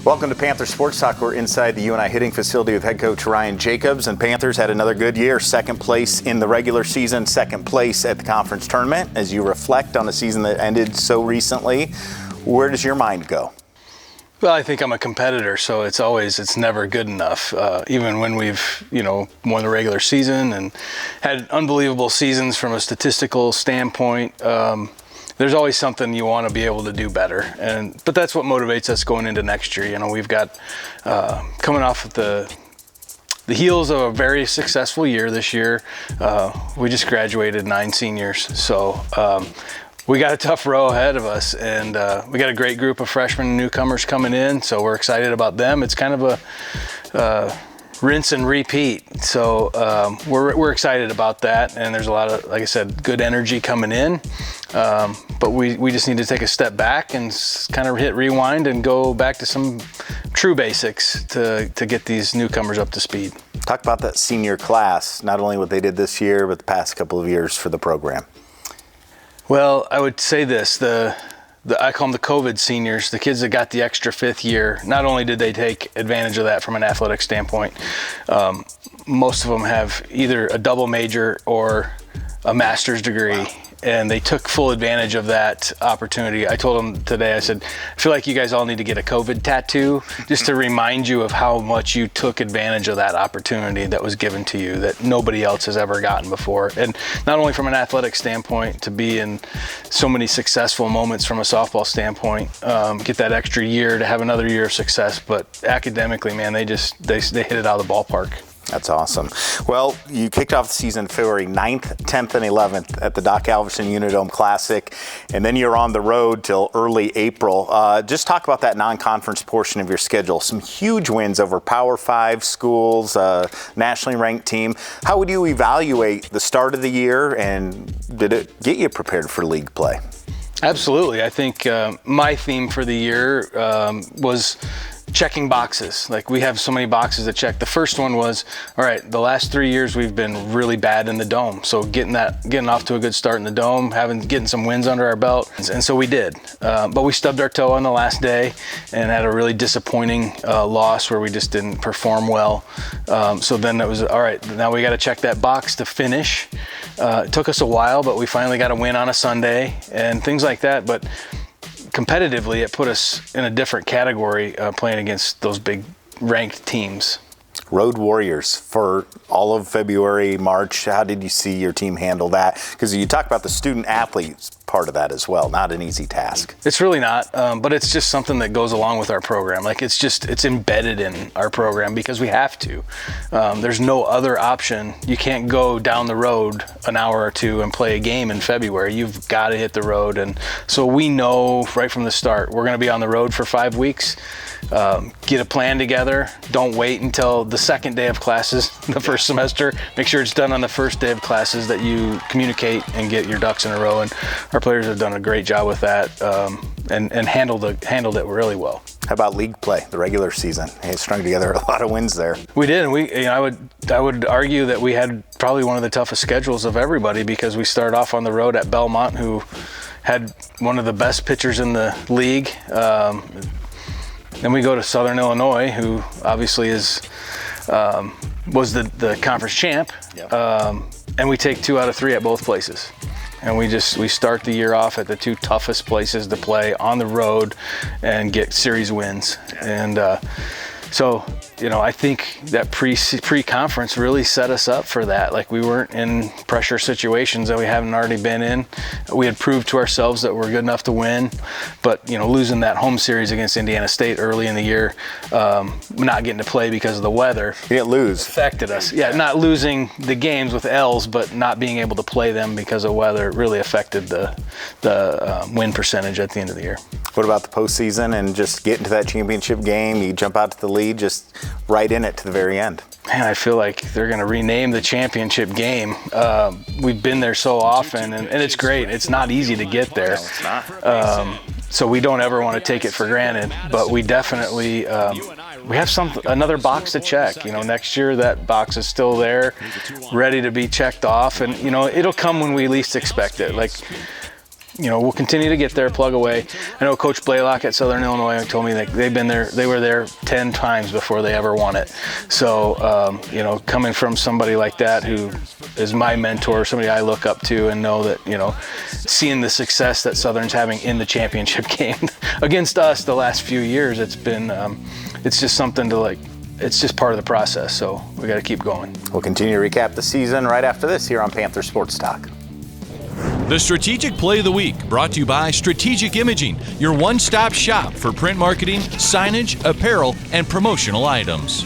Welcome to Panther Sports Talk. We're inside the UNI hitting facility with head coach Ryan Jacobs, and Panthers had another good year. Second place in the regular season, second place at the conference tournament. As you reflect on a season that ended so recently, where does your mind go? Well, I think I'm a competitor, so it's never good enough. Even when we've, won the regular season and had unbelievable seasons from a statistical standpoint, there's always something you want to be able to do better. But that's what motivates us going into next year. We've got coming off of the heels of a very successful year this year. We just graduated 9 seniors, so we got a tough row ahead of us, and we got a great group of freshmen and newcomers coming in, so we're excited about them. It's kind of a rinse and repeat, so we're excited about that, and there's a lot of, like I said, good energy coming in, but we just need to take a step back and kind of hit rewind and go back to some true basics to get these newcomers up to speed. Talk about that senior class, not only what they did this year, but the past couple of years for the program. Well, I would say this, I call them the COVID seniors, the kids that got the extra 5th year. Not only did they take advantage of that from an athletic standpoint, most of them have either a double major or a master's degree. Wow. And they took full advantage of that opportunity. I told them today, I said, I feel like you guys all need to get a COVID tattoo just to remind you of how much you took advantage of that opportunity that was given to you that nobody else has ever gotten before. And not only from an athletic standpoint, to be in so many successful moments from a softball standpoint, get that extra year to have another year of success, but academically, man, they hit it out of the ballpark. That's awesome. Well, you kicked off the season February 9th, 10th, and 11th at the Doc Alverson Unidome Classic, and then you're on the road till early April. Just talk about that non-conference portion of your schedule. Some huge wins over Power 5 schools, nationally ranked team. How would you evaluate the start of the year, and did it get you prepared for league play? Absolutely. I think my theme for the year was checking boxes. Like, we have so many boxes to check. The first one was, all right, the last 3 years we've been really bad in the dome. So getting off to a good start in the dome, getting some wins under our belt. And so we did. But we stubbed our toe on the last day and had a really disappointing loss where we just didn't perform well. So then it was, all right, now we got to check that box to finish. It took us a while, but we finally got a win on a Sunday and things like that. But competitively, it put us in a different category playing against those big ranked teams. Road Warriors for all of February, March. How did you see your team handle that? Because you talk about the student athletes part of that as well. Not an easy task. It's really not, but it's just something that goes along with our program. Like, it's embedded in our program because we have to. There's no other option. You can't go down the road an hour or two and play a game in February. You've got to hit the road. And so we know right from the start, we're going to be on the road for 5 weeks. Get a plan together. Don't wait until the second day of classes, the first semester. Make sure it's done on the first day of classes, that you communicate and get your ducks in a row. And our players have done a great job with that and handled it really well. How about league play, the regular season? They strung together a lot of wins there. We did. And I would argue that we had probably one of the toughest schedules of everybody, because we started off on the road at Belmont, who had one of the best pitchers in the league. Then we go to Southern Illinois, who obviously was the conference champ, yep. And we take 2 out of 3 at both places. And we start the year off at the 2 toughest places to play on the road and get series wins. And so, I think that pre-conference really set us up for that. Like, we weren't in pressure situations that we haven't already been in. We had proved to ourselves that we're good enough to win, but, losing that home series against Indiana State early in the year, not getting to play because of the weather. You didn't lose. Affected us. Yeah, not losing the games with L's, but not being able to play them because of weather really affected the win percentage at the end of the year. What about the postseason and just getting to that championship game? You jump out to the lead, just right in it to the very end. Man, I feel like they're going to rename the championship game. We've been there so often, and it's great. It's not easy to get there. No, it's not. So we don't ever want to take it for granted, but we definitely we have another box to check. Next year that box is still there, ready to be checked off, and it'll come when we least expect it. Like, we'll continue to get there, plug away. I know Coach Blaylock at Southern Illinois told me that they were there 10 times before they ever won it. So, coming from somebody like that who is my mentor, somebody I look up to and know that, seeing the success that Southern's having in the championship game against us the last few years, it's been, it's just something to it's just part of the process. So we got to keep going. We'll continue to recap the season right after this here on Panther Sports Talk. The Strategic Play of the Week, brought to you by Strategic Imaging, your one-stop shop for print marketing, signage, apparel, and promotional items.